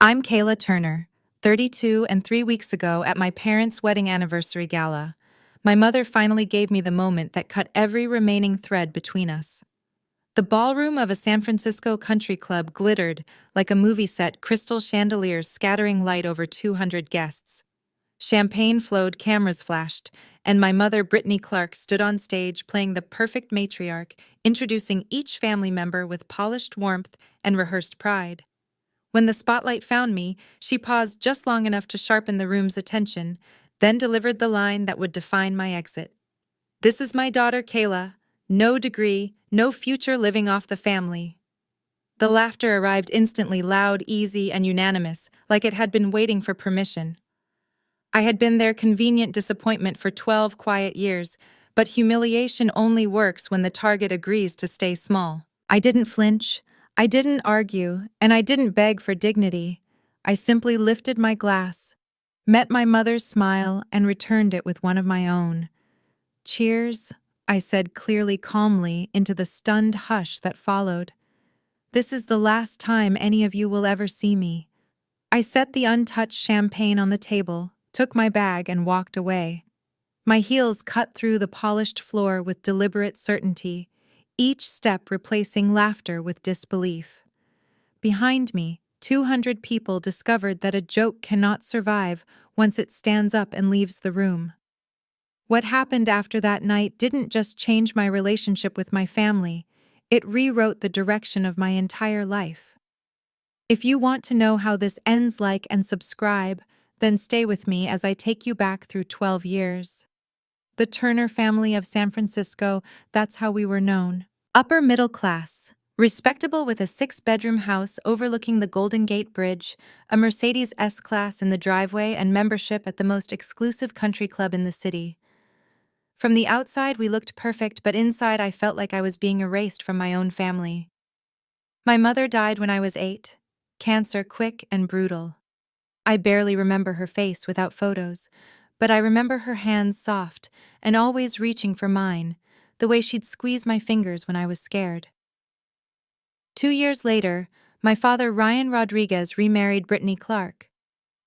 I'm Kayla Turner, 32, and 3 weeks ago at my parents' wedding anniversary gala, my mother finally gave me the moment that cut every remaining thread between us. The ballroom of a San Francisco country club glittered like a movie set, crystal chandeliers scattering light over 200 guests. Champagne flowed, cameras flashed, and my mother, Brittany Clark, stood on stage playing the perfect matriarch, introducing each family member with polished warmth and rehearsed pride. When the spotlight found me, she paused just long enough to sharpen the room's attention, then delivered the line that would define my exit. "This is my daughter, Kayla. No degree, no future living off the family." The laughter arrived instantly, loud, easy, and unanimous, like it had been waiting for permission. I had been their convenient disappointment for 12 quiet years, but humiliation only works when the target agrees to stay small. I didn't flinch, I didn't argue, and I didn't beg for dignity. I simply lifted my glass, met my mother's smile, and returned it with one of my own. "Cheers," I said clearly, calmly, into the stunned hush that followed. "This is the last time any of you will ever see me." I set the untouched champagne on the table, took my bag, and walked away. My heels cut through the polished floor with deliberate certainty, each step replacing laughter with disbelief. Behind me, 200 people discovered that a joke cannot survive once it stands up and leaves the room. What happened after that night didn't just change my relationship with my family, it rewrote the direction of my entire life. If you want to know how this ends, like and subscribe, then stay with me as I take you back through 12 years. The Turner family of San Francisco, that's how we were known. Upper middle class, respectable, with a 6-bedroom house overlooking the Golden Gate Bridge, a Mercedes S-Class in the driveway, and membership at the most exclusive country club in the city. From the outside, we looked perfect, but inside I felt like I was being erased from my own family. My mother died when I was 8. Cancer, quick and brutal. I barely remember her face without photos, but I remember her hands, soft and always reaching for mine, the way she'd squeeze my fingers when I was scared. 2 years later, my father, Ryan Rodriguez, remarried Brittany Clark.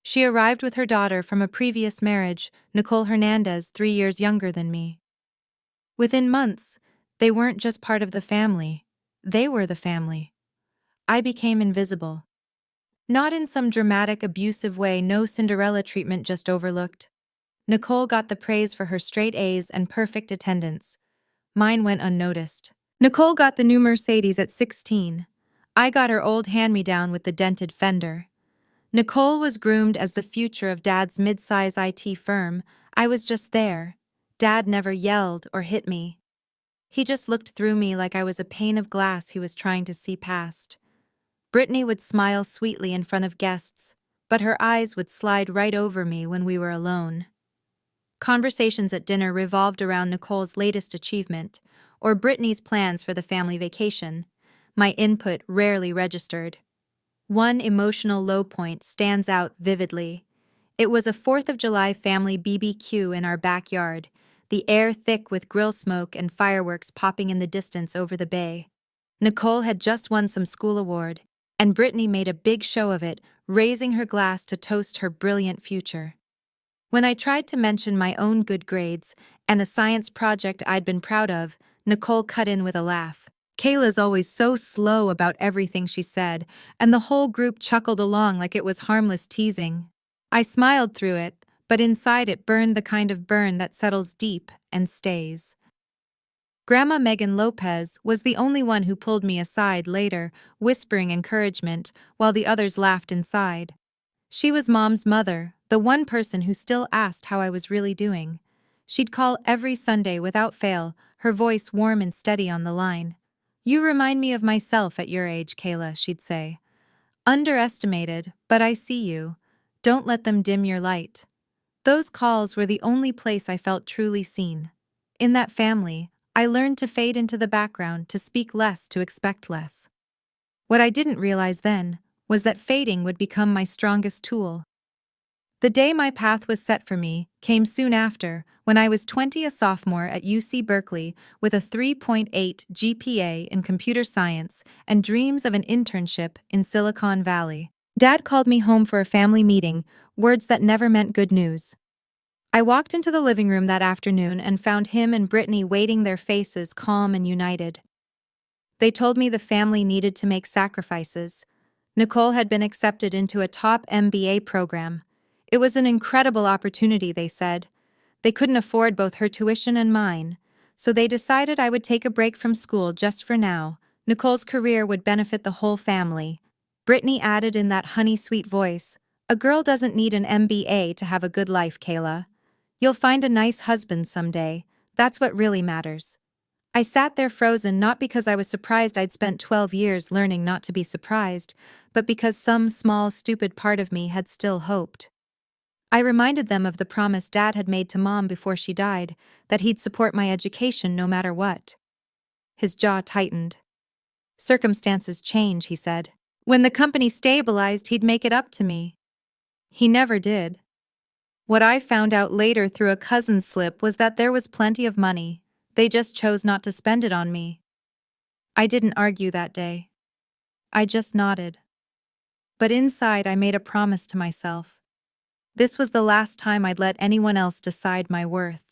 She arrived with her daughter from a previous marriage, Nicole Hernandez, 3 years younger than me. Within months, they weren't just part of the family, they were the family. I became invisible. Not in some dramatic, abusive way, no Cinderella treatment, just overlooked. Nicole got the praise for her straight A's and perfect attendance. Mine went unnoticed. Nicole got the new Mercedes at 16. I got her old hand-me-down with the dented fender. Nicole was groomed as the future of Dad's mid-size IT firm. I was just there. Dad never yelled or hit me. He just looked through me like I was a pane of glass he was trying to see past. Brittany would smile sweetly in front of guests, but her eyes would slide right over me when we were alone. Conversations at dinner revolved around Nicole's latest achievement, or Brittany's plans for the family vacation. My input rarely registered. One emotional low point stands out vividly. It was a 4th of July family BBQ in our backyard, the air thick with grill smoke and fireworks popping in the distance over the bay. Nicole had just won some school award, and Brittany made a big show of it, raising her glass to toast her brilliant future. When I tried to mention my own good grades and a science project I'd been proud of, Nicole cut in with a laugh. "Kayla's always so slow about everything," she said, and the whole group chuckled along like it was harmless teasing. I smiled through it, but inside it burned, the kind of burn that settles deep and stays. Grandma Megan Lopez was the only one who pulled me aside later, whispering encouragement, while the others laughed inside. She was Mom's mother, the one person who still asked how I was really doing. She'd call every Sunday without fail, her voice warm and steady on the line. "You remind me of myself at your age, Kayla," she'd say. "Underestimated, but I see you. Don't let them dim your light." Those calls were the only place I felt truly seen. In that family, I learned to fade into the background, to speak less, to expect less. What I didn't realize then was that fading would become my strongest tool. The day my path was set for me came soon after, when I was 20, a sophomore at UC Berkeley with a 3.8 GPA in computer science and dreams of an internship in Silicon Valley. Dad called me home for a family meeting, words that never meant good news. I walked into the living room that afternoon and found him and Brittany waiting, their faces calm and united. They told me the family needed to make sacrifices. Nicole had been accepted into a top MBA program. It was an incredible opportunity, they said. They couldn't afford both her tuition and mine, so they decided I would take a break from school just for now. Nicole's career would benefit the whole family. Brittany added in that honey-sweet voice, "A girl doesn't need an MBA to have a good life, Kayla. You'll find a nice husband someday. That's what really matters." I sat there frozen, not because I was surprised I'd spent 12 years learning not to be surprised, but because some small, stupid part of me had still hoped. I reminded them of the promise Dad had made to Mom before she died, that he'd support my education no matter what. His jaw tightened. "Circumstances change," he said. "When the company stabilized, he'd make it up to me." He never did. What I found out later through a cousin's slip was that there was plenty of money. They just chose not to spend it on me. I didn't argue that day. I just nodded. But inside, I made a promise to myself. This was the last time I'd let anyone else decide my worth.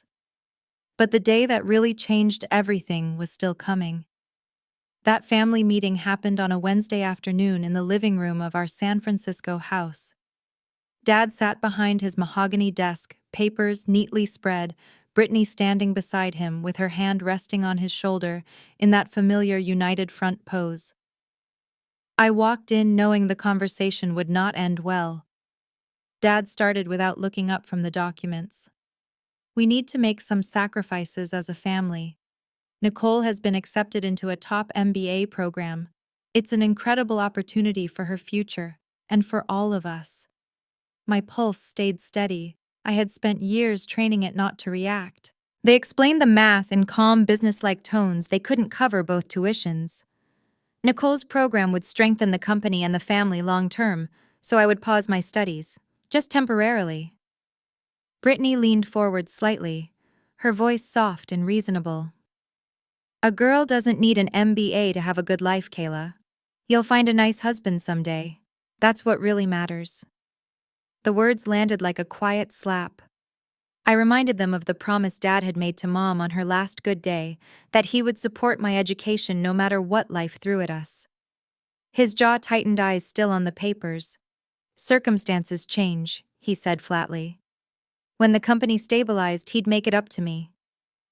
But the day that really changed everything was still coming. That family meeting happened on a Wednesday afternoon in the living room of our San Francisco house. Dad sat behind his mahogany desk, papers neatly spread, Brittany standing beside him with her hand resting on his shoulder in that familiar united front pose. I walked in knowing the conversation would not end well. Dad started without looking up from the documents. "We need to make some sacrifices as a family. Nicole has been accepted into a top MBA program. It's an incredible opportunity for her future, and for all of us." My pulse stayed steady. I had spent years training it not to react. They explained the math in calm, business-like tones. They couldn't cover both tuitions. Nicole's program would strengthen the company and the family long-term, so I would pause my studies, just temporarily. Brittany leaned forward slightly, her voice soft and reasonable. "A girl doesn't need an MBA to have a good life, Kayla. You'll find a nice husband someday. That's what really matters." The words landed like a quiet slap. I reminded them of the promise Dad had made to Mom on her last good day, that he would support my education no matter what life threw at us. His jaw tightened, eyes still on the papers. "Circumstances change," he said flatly. "When the company stabilized, he'd make it up to me."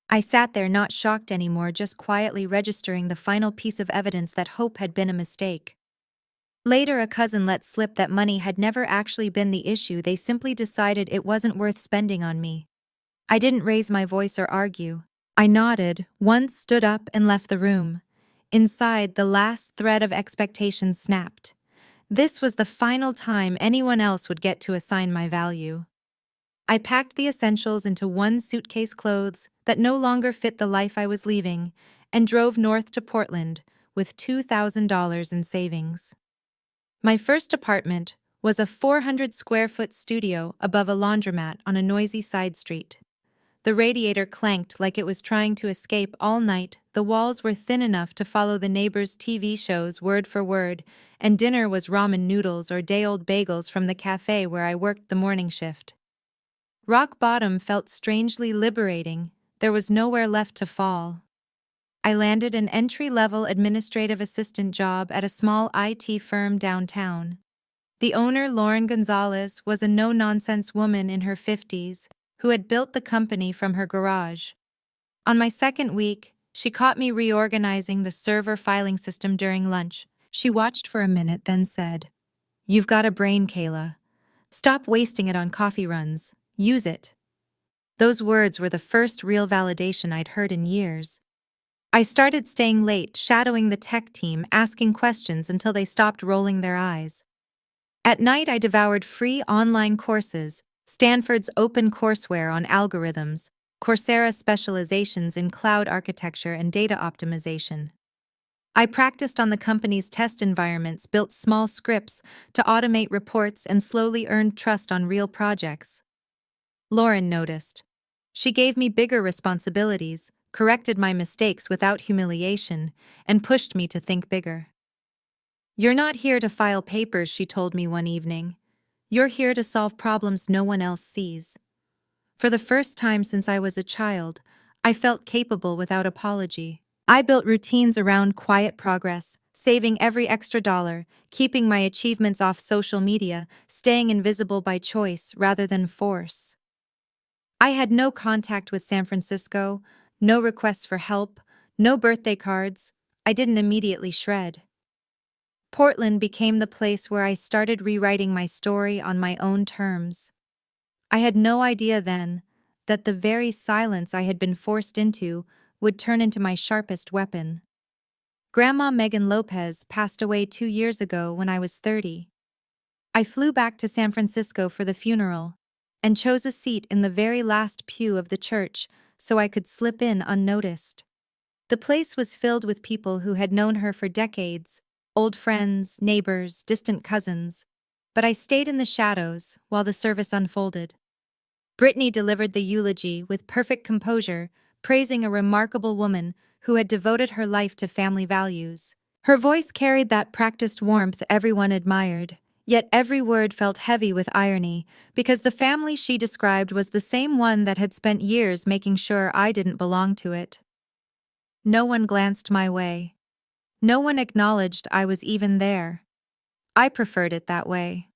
I sat there, not shocked anymore, just quietly registering the final piece of evidence that hope had been a mistake. Later, a cousin let slip that money had never actually been the issue. They simply decided it wasn't worth spending on me. I didn't raise my voice or argue. I nodded, once stood up and left the room. Inside, the last thread of expectation snapped. This was the final time anyone else would get to assign my value. I packed the essentials into one suitcase, clothes that no longer fit the life I was leaving, and drove north to Portland with $2,000 in savings. My first apartment was a 400-square-foot studio above a laundromat on a noisy side street. The radiator clanked like it was trying to escape all night. The walls were thin enough to follow the neighbors' TV shows word for word, and dinner was ramen noodles or day-old bagels from the cafe where I worked the morning shift. Rock bottom felt strangely liberating. There was nowhere left to fall. I landed an entry-level administrative assistant job at a small IT firm downtown. The owner, Lauren Gonzalez, was a no-nonsense woman in her 50s who had built the company from her garage. On my second week, she caught me reorganizing the server filing system during lunch. She watched for a minute, then said, "You've got a brain, Kayla. Stop wasting it on coffee runs. Use it." Those words were the first real validation I'd heard in years. I started staying late, shadowing the tech team, asking questions until they stopped rolling their eyes. At night, I devoured free online courses, Stanford's open courseware on algorithms, Coursera specializations in cloud architecture and data optimization. I practiced on the company's test environments, built small scripts to automate reports, and slowly earned trust on real projects. Lauren noticed. She gave me bigger responsibilities, corrected my mistakes without humiliation, and pushed me to think bigger. "You're not here to file papers," she told me one evening. "You're here to solve problems no one else sees." For the first time since I was a child, I felt capable without apology. I built routines around quiet progress, saving every extra dollar, keeping my achievements off social media, staying invisible by choice rather than force. I had no contact with San Francisco, no requests for help, no birthday cards. I didn't immediately shred. Portland became the place where I started rewriting my story on my own terms. I had no idea then that the very silence I had been forced into would turn into my sharpest weapon. Grandma Megan Lopez passed away 2 years ago when I was 30. I flew back to San Francisco for the funeral and chose a seat in the very last pew of the church so I could slip in unnoticed. The place was filled with people who had known her for decades, old friends, neighbors, distant cousins, but I stayed in the shadows while the service unfolded. Brittany delivered the eulogy with perfect composure, praising a remarkable woman who had devoted her life to family values. Her voice carried that practiced warmth everyone admired, yet every word felt heavy with irony, because the family she described was the same one that had spent years making sure I didn't belong to it. No one glanced my way. No one acknowledged I was even there. I preferred it that way.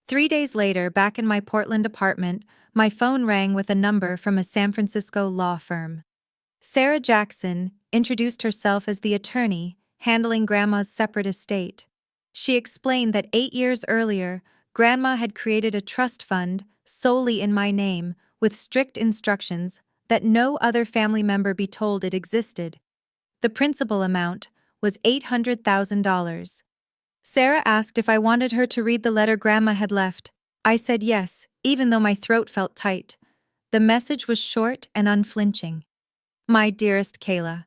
3 days later, back in my Portland apartment, my phone rang with a number from a San Francisco law firm. Sarah Jackson introduced herself as the attorney handling Grandma's separate estate. She explained that 8 years earlier, Grandma had created a trust fund solely in my name, with strict instructions that no other family member be told it existed. The principal amount was $800,000. Sarah asked if I wanted her to read the letter Grandma had left. I said yes, even though my throat felt tight. The message was short and unflinching. "My dearest Kayla,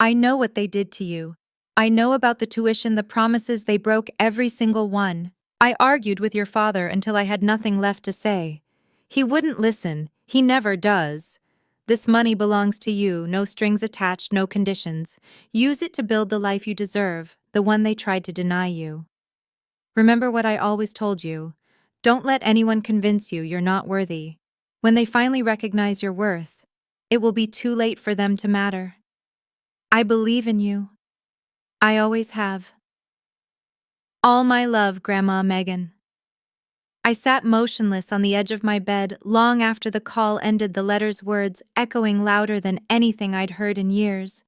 I know what they did to you. I know about the tuition, the promises, they broke every single one. I argued with your father until I had nothing left to say. He wouldn't listen, he never does. This money belongs to you, no strings attached, no conditions. Use it to build the life you deserve, the one they tried to deny you. Remember what I always told you. Don't let anyone convince you you're not worthy. When they finally recognize your worth, it will be too late for them to matter. I believe in you. I always have. All my love, Grandma Megan." I sat motionless on the edge of my bed long after the call ended, the letter's words echoing louder than anything I'd heard in years.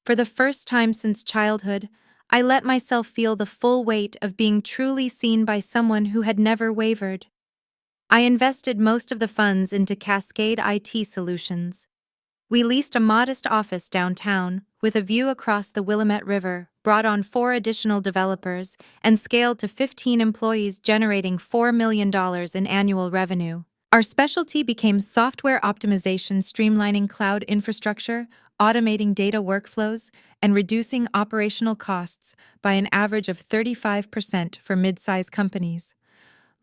For the first time since childhood, I let myself feel the full weight of being truly seen by someone who had never wavered. I invested most of the funds into Cascade IT Solutions. We leased a modest office downtown, with a view across the Willamette River, brought on 4 additional developers, and scaled to 15 employees, generating $4 million in annual revenue. Our specialty became software optimization, streamlining cloud infrastructure, automating data workflows, and reducing operational costs by an average of 35% for mid-size companies.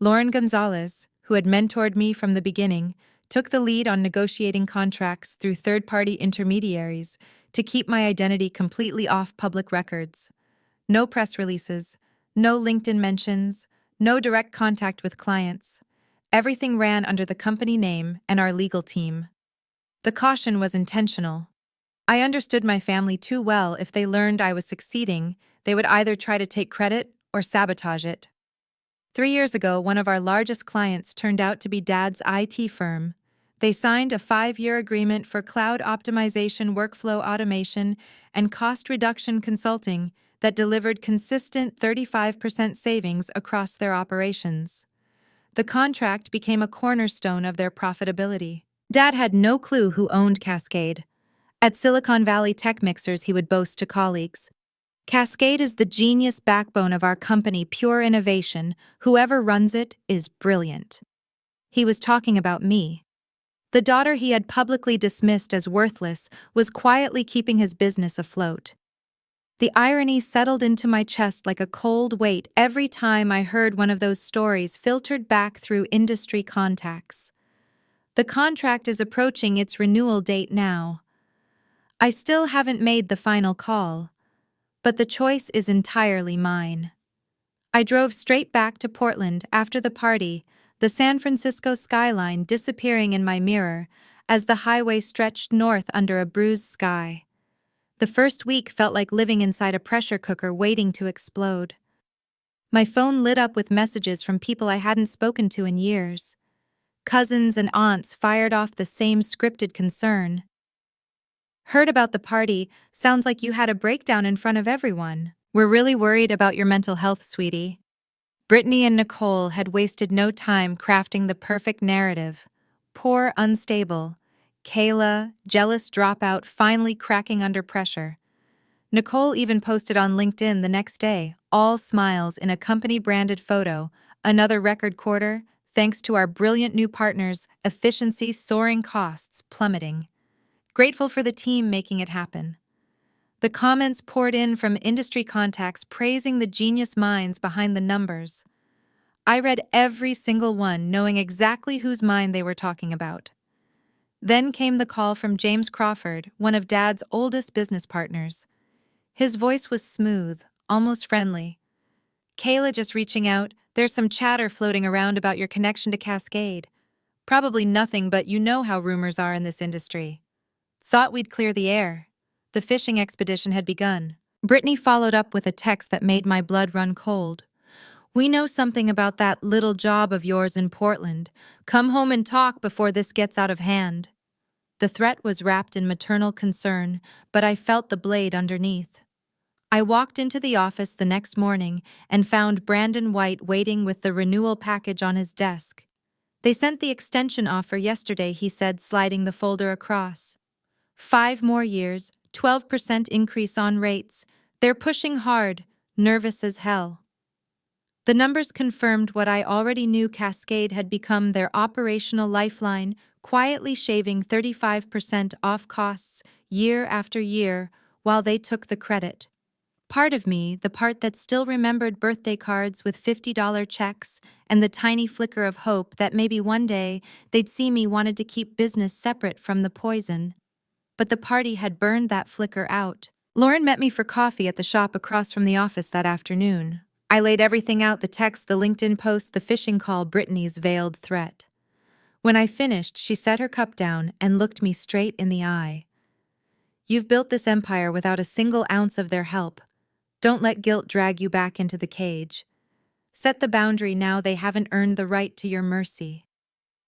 Lauren Gonzalez, who had mentored me from the beginning, took the lead on negotiating contracts through third-party intermediaries to keep my identity completely off public records. No press releases, no LinkedIn mentions, no direct contact with clients. Everything ran under the company name and our legal team. The caution was intentional. I understood my family too well. If they learned I was succeeding, they would either try to take credit or sabotage it. 3 years ago, one of our largest clients turned out to be Dad's IT firm. They signed a 5-year agreement for cloud optimization, workflow automation, and cost reduction consulting that delivered consistent 35% savings across their operations. The contract became a cornerstone of their profitability. Dad had no clue who owned Cascade. At Silicon Valley Tech Mixers, he would boast to colleagues, "Cascade is the genius backbone of our company, pure innovation. Whoever runs it is brilliant." He was talking about me. The daughter he had publicly dismissed as worthless was quietly keeping his business afloat. The irony settled into my chest like a cold weight every time I heard one of those stories filtered back through industry contacts. The contract is approaching its renewal date now. I still haven't made the final call, But the choice is entirely mine. I drove straight back to Portland after the party, the San Francisco skyline disappearing in my mirror as the highway stretched north under a bruised sky. The first week felt like living inside a pressure cooker waiting to explode. My phone lit up with messages from people I hadn't spoken to in years. Cousins and aunts fired off the same scripted concern. Heard about the party, sounds like you had a breakdown in front of everyone. We're really worried about your mental health, sweetie. Brittany and Nicole had wasted no time crafting the perfect narrative. Poor, unstable. Kayla, jealous dropout, finally cracking under pressure. Nicole even posted on LinkedIn the next day, all smiles in a company-branded photo, another record quarter, thanks to our brilliant new partners, efficiency soaring, costs plummeting. Grateful for the team making it happen. The comments poured in from industry contacts praising the genius minds behind the numbers. I read every single one, knowing exactly whose mind they were talking about. Then came the call from James Crawford, one of Dad's oldest business partners. His voice was smooth, almost friendly. Kayla, just reaching out, there's some chatter floating around about your connection to Cascade. Probably nothing, but you know how rumors are in this industry. Thought we'd clear the air. The fishing expedition had begun. Brittany followed up with a text that made my blood run cold. We know something about that little job of yours in Portland. Come home and talk before this gets out of hand. The threat was wrapped in maternal concern, but I felt the blade underneath. I walked into the office the next morning and found Brandon White waiting with the renewal package on his desk. They sent the extension offer yesterday, he said, sliding the folder across. 5 more years, 12% increase on rates. They're pushing hard, nervous as hell. The numbers confirmed what I already knew. Cascade had become their operational lifeline, quietly shaving 35% off costs year after year while they took the credit. Part of me, the part that still remembered birthday cards with $50 checks and the tiny flicker of hope that maybe one day they'd see me, wanted to keep business separate from the poison. But the party had burned that flicker out. Lauren met me for coffee at the shop across from the office that afternoon. I laid everything out: the text, the LinkedIn post, the phishing call, Brittany's veiled threat. When I finished, she set her cup down and looked me straight in the eye. You've built this empire without a single ounce of their help. Don't let guilt drag you back into the cage. Set the boundary now. They haven't earned the right to your mercy.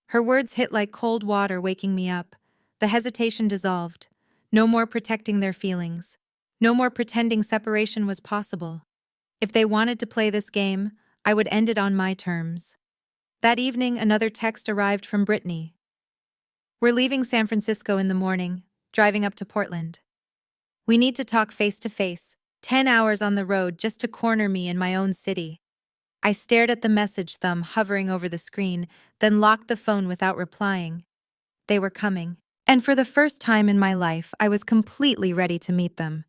Her words hit like cold water, waking me up. The hesitation dissolved. No more protecting their feelings. No more pretending separation was possible. If they wanted to play this game, I would end it on my terms. That evening, another text arrived from Brittany. We're leaving San Francisco in the morning, driving up to Portland. We need to talk face to face. 10 hours on the road just to corner me in my own city. I stared at the message, thumb hovering over the screen, then locked the phone without replying. They were coming. And for the first time in my life, I was completely ready to meet them.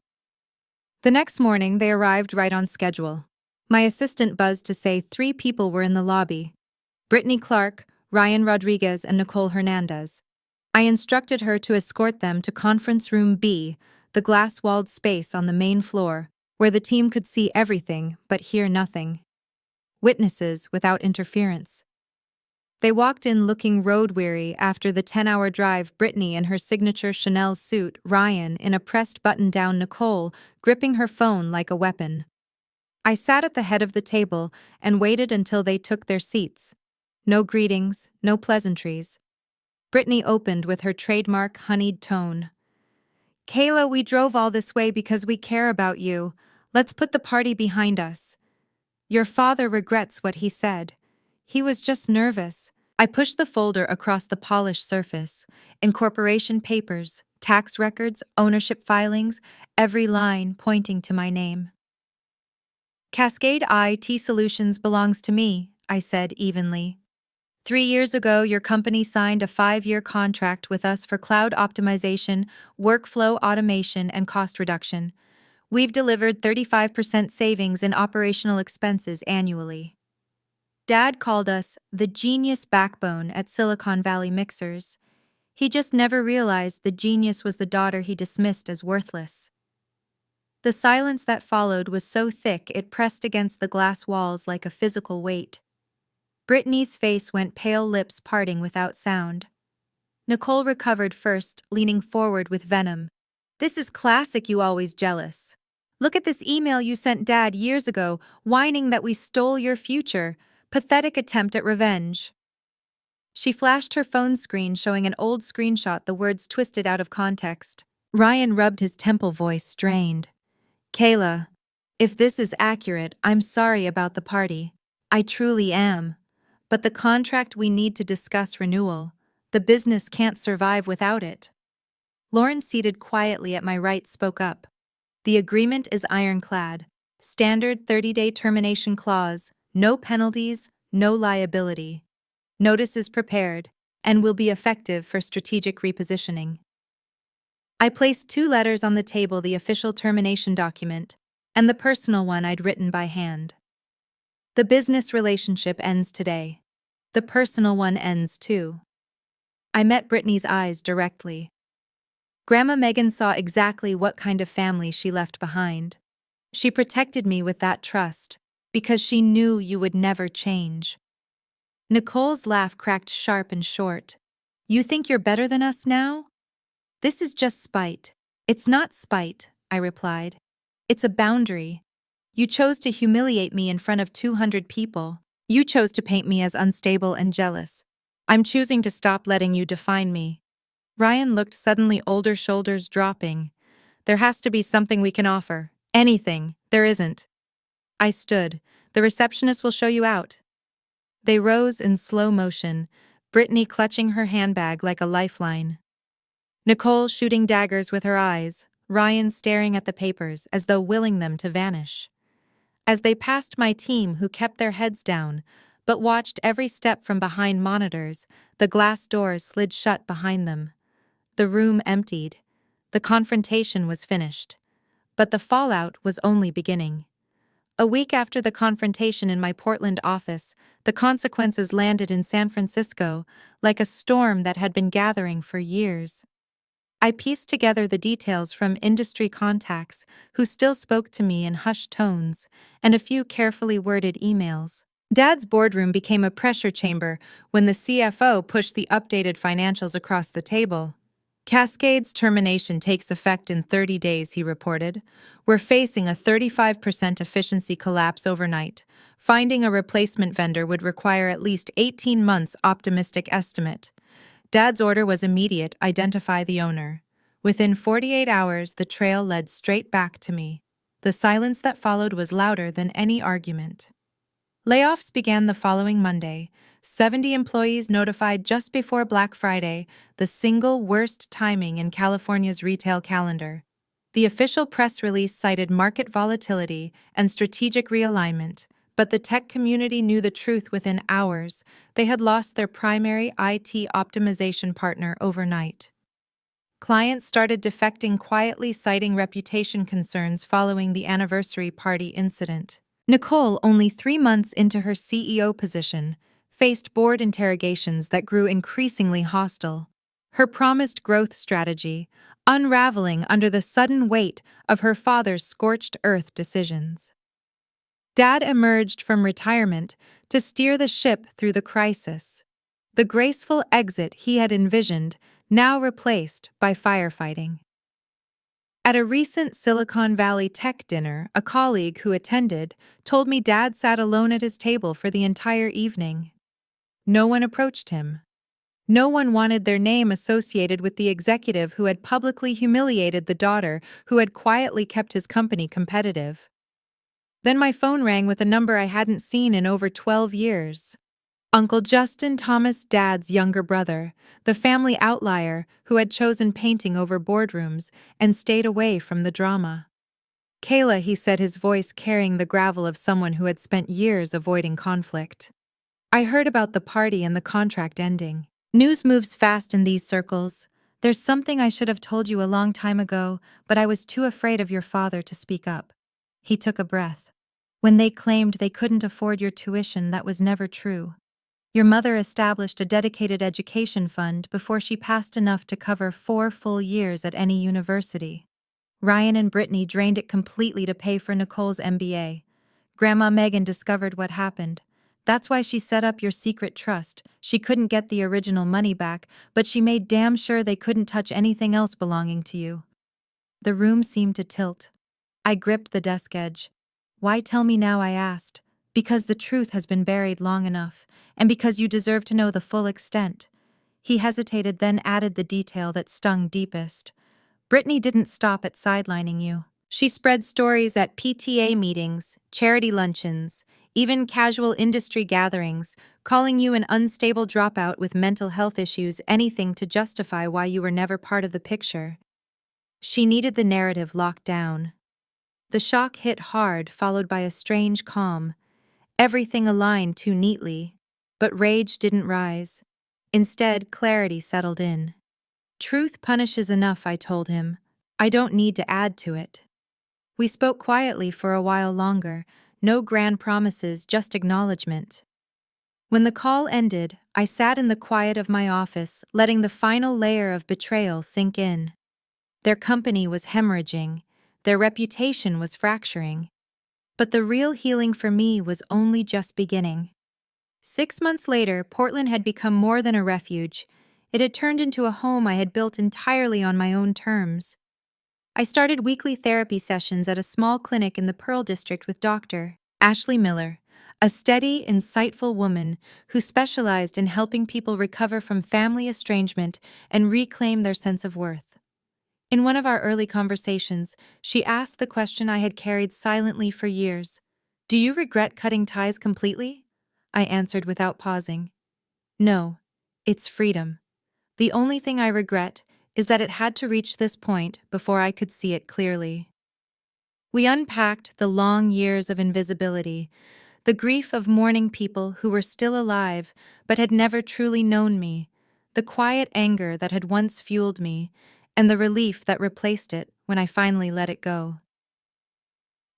The next morning, they arrived right on schedule. My assistant buzzed to say 3 people were in the lobby: Brittany Clark, Ryan Rodriguez, and Nicole Hernandez. I instructed her to escort them to Conference Room B, the glass-walled space on the main floor, where the team could see everything but hear nothing. Witnesses without interference. They walked in looking road-weary after the 10-hour drive: Brittany in her signature Chanel suit, Ryan in a pressed button-down, Nicole gripping her phone like a weapon. I sat at the head of the table and waited until they took their seats. No greetings, no pleasantries. Brittany opened with her trademark honeyed tone. Kayla, we drove all this way because we care about you. Let's put the party behind us. Your father regrets what he said. He was just nervous. I pushed the folder across the polished surface. Incorporation papers, tax records, ownership filings, every line pointing to my name. Cascade IT Solutions belongs to me, I said evenly. 3 years ago, your company signed a 5-year contract with us for cloud optimization, workflow automation, and cost reduction. We've delivered 35% savings in operational expenses annually. Dad called us the genius backbone at Silicon Valley Mixers. He just never realized the genius was the daughter he dismissed as worthless. The silence that followed was so thick it pressed against the glass walls like a physical weight. Brittany's face went pale, lips parting without sound. Nicole recovered first, leaning forward with venom. "This is classic, you always jealous. Look at this email you sent Dad years ago, whining that we stole your future. Pathetic attempt at revenge." She flashed her phone screen showing an old screenshot, the words twisted out of context. Ryan rubbed his temple, voice strained. "Kayla, if this is accurate, I'm sorry about the party. I truly am. But the contract we need to discuss renewal. The business can't survive without it." Lauren, seated quietly at my right, spoke up. "The agreement is ironclad. Standard 30-day termination clause, no penalties, no liability. Notice is prepared, and will be effective for strategic repositioning." I placed 2 letters on the table, the official termination document, and the personal one I'd written by hand. The business relationship ends today. The personal one ends too. I met Brittany's eyes directly. Grandma Megan saw exactly what kind of family she left behind. She protected me with that trust, because she knew you would never change. Nicole's laugh cracked sharp and short. "You think you're better than us now?" "This is just spite." "It's not spite," I replied. "It's a boundary. You chose to humiliate me in front of 200 people. You chose to paint me as unstable and jealous. I'm choosing to stop letting you define me." Ryan looked suddenly older, shoulders dropping. "There has to be something we can offer. Anything. There isn't." I stood. "The receptionist will show you out." They rose in slow motion, Brittany clutching her handbag like a lifeline. Nicole shooting daggers with her eyes, Ryan staring at the papers as though willing them to vanish. As they passed my team, who kept their heads down, but watched every step from behind monitors, the glass doors slid shut behind them. The room emptied. The confrontation was finished. But the fallout was only beginning. A week after the confrontation in my Portland office, the consequences landed in San Francisco, like a storm that had been gathering for years. I pieced together the details from industry contacts who still spoke to me in hushed tones, and a few carefully worded emails. Dad's boardroom became a pressure chamber when the CFO pushed the updated financials across the table. "Cascade's termination takes effect in 30 days, he reported. "We're facing a 35% efficiency collapse overnight. Finding a replacement vendor would require at least 18 months, optimistic estimate." Dad's order was immediate: identify the owner. Within 48 hours, the trail led straight back to me. The silence that followed was louder than any argument. Layoffs began the following Monday. 70 employees notified just before Black Friday, the single worst timing in California's retail calendar. The official press release cited market volatility and strategic realignment, but the tech community knew the truth within hours. They had lost their primary IT optimization partner overnight. Clients started defecting quietly, citing reputation concerns following the anniversary party incident. Nicole, only 3 months into her CEO position, faced board interrogations that grew increasingly hostile. Her promised growth strategy unraveling under the sudden weight of her father's scorched earth decisions. Dad emerged from retirement to steer the ship through the crisis. The graceful exit he had envisioned now replaced by firefighting. At a recent Silicon Valley tech dinner, a colleague who attended told me Dad sat alone at his table for the entire evening. No one approached him. No one wanted their name associated with the executive who had publicly humiliated the daughter who had quietly kept his company competitive. Then my phone rang with a number I hadn't seen in over 12 years. Uncle Justin, Thomas, Dad's younger brother, the family outlier who had chosen painting over boardrooms and stayed away from the drama. "Kayla," he said, his voice carrying the gravel of someone who had spent years avoiding conflict. "I heard about the party and the contract ending. News moves fast in these circles. There's something I should have told you a long time ago, but I was too afraid of your father to speak up." He took a breath. "When they claimed they couldn't afford your tuition, that was never true. Your mother established a dedicated education fund before she passed enough to cover 4 full years at any university. Ryan and Brittany drained it completely to pay for Nicole's MBA. Grandma Megan discovered what happened. That's why she set up your secret trust. She couldn't get the original money back, but she made damn sure they couldn't touch anything else belonging to you. The room seemed to tilt. I gripped the desk edge. Why tell me now, I asked. Because the truth has been buried long enough, and because you deserve to know the full extent. He hesitated, then added the detail that stung deepest. Brittany didn't stop at sidelining you. She spread stories at PTA meetings, charity luncheons, even casual industry gatherings, calling you an unstable dropout with mental health issues, anything to justify why you were never part of the picture. She needed the narrative locked down. The shock hit hard, followed by a strange calm. Everything aligned too neatly. But rage didn't rise. Instead, clarity settled in. Truth punishes enough, I told him. I don't need to add to it. We spoke quietly for a while longer, no grand promises, just acknowledgement. When the call ended, I sat in the quiet of my office, letting the final layer of betrayal sink in. Their company was hemorrhaging, their reputation was fracturing. But the real healing for me was only just beginning. 6 months later, Portland had become more than a refuge. It had turned into a home I had built entirely on my own terms. I started weekly therapy sessions at a small clinic in the Pearl District with Dr. Ashley Miller, a steady, insightful woman who specialized in helping people recover from family estrangement and reclaim their sense of worth. In one of our early conversations, she asked the question I had carried silently for years. Do you regret cutting ties completely? I answered without pausing. No, it's freedom. The only thing I regret is that it had to reach this point before I could see it clearly. We unpacked the long years of invisibility, the grief of mourning people who were still alive but had never truly known me, the quiet anger that had once fueled me, and the relief that replaced it when I finally let it go.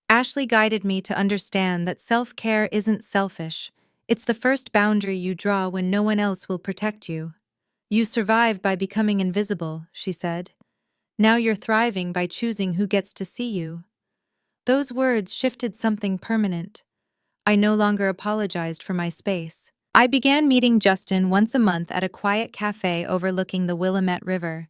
Ashley guided me to understand that self-care isn't selfish. It's the first boundary you draw when no one else will protect you. You survived by becoming invisible, she said. Now you're thriving by choosing who gets to see you. Those words shifted something permanent. I no longer apologized for my space. I began meeting Justin once a month at a quiet cafe overlooking the Willamette River.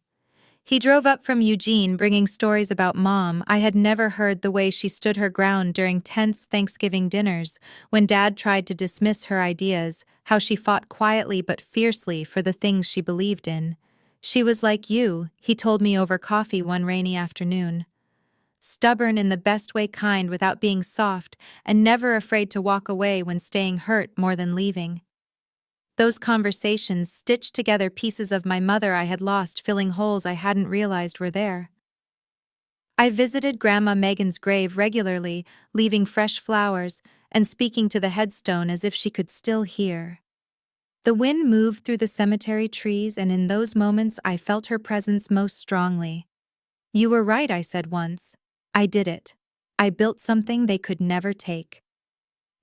He drove up from Eugene bringing stories about Mom. I had never heard the way she stood her ground during tense Thanksgiving dinners, when Dad tried to dismiss her ideas, how she fought quietly but fiercely for the things she believed in. She was like you, he told me over coffee one rainy afternoon. Stubborn in the best way, kind without being soft, and never afraid to walk away when staying hurt more than leaving. Those conversations stitched together pieces of my mother I had lost, filling holes I hadn't realized were there. I visited Grandma Megan's grave regularly, leaving fresh flowers and speaking to the headstone as if she could still hear. The wind moved through the cemetery trees, and in those moments I felt her presence most strongly. You were right, I said once. I did it. I built something they could never take.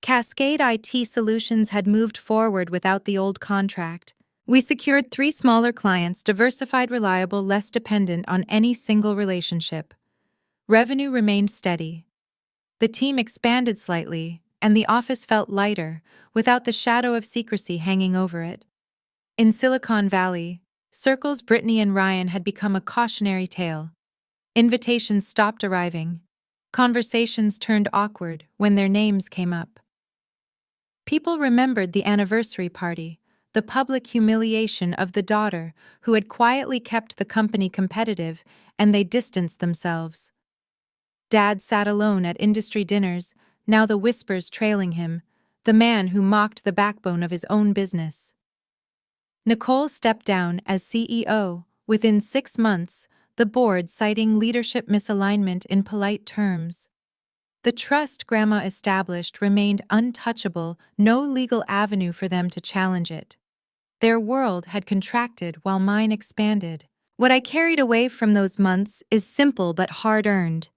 Cascade IT Solutions had moved forward without the old contract. We secured 3 smaller clients, diversified, reliable, less dependent on any single relationship. Revenue remained steady. The team expanded slightly, and the office felt lighter, without the shadow of secrecy hanging over it. In Silicon Valley, Circle's Brittany and Ryan had become a cautionary tale. Invitations stopped arriving. Conversations turned awkward when their names came up. People remembered the anniversary party, the public humiliation of the daughter who had quietly kept the company competitive, and they distanced themselves. Dad sat alone at industry dinners, now the whispers trailing him, the man who mocked the backbone of his own business. Nicole stepped down as CEO. Within 6 months, the board citing leadership misalignment in polite terms. The trust Grandma established remained untouchable, no legal avenue for them to challenge it. Their world had contracted while mine expanded. What I carried away from those months is simple but hard-earned.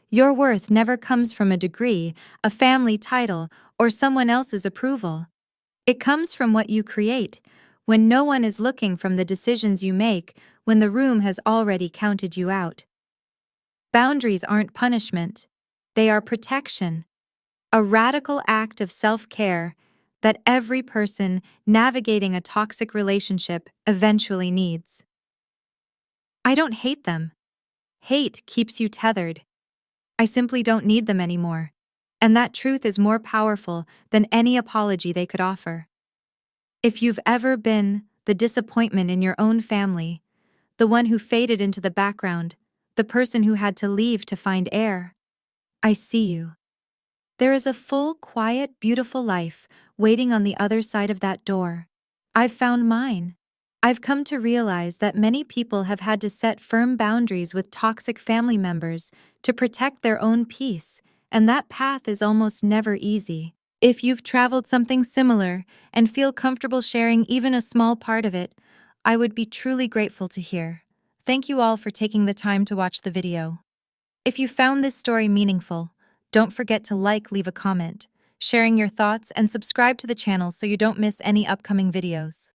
Your worth never comes from a degree, a family title, or someone else's approval. It comes from what you create, when no one is looking, from the decisions you make, when the room has already counted you out. Boundaries aren't punishment, they are protection, a radical act of self-care that every person navigating a toxic relationship eventually needs. I don't hate them. Hate keeps you tethered. I simply don't need them anymore. And that truth is more powerful than any apology they could offer. If you've ever been the disappointment in your own family, the one who faded into the background, the person who had to leave to find air, I see you. There is a full, quiet, beautiful life waiting on the other side of that door. I've found mine. I've come to realize that many people have had to set firm boundaries with toxic family members to protect their own peace, and that path is almost never easy. If you've traveled something similar and feel comfortable sharing even a small part of it, I would be truly grateful to hear. Thank you all for taking the time to watch the video. If you found this story meaningful, don't forget to leave a comment, sharing your thoughts, and subscribe to the channel so you don't miss any upcoming videos.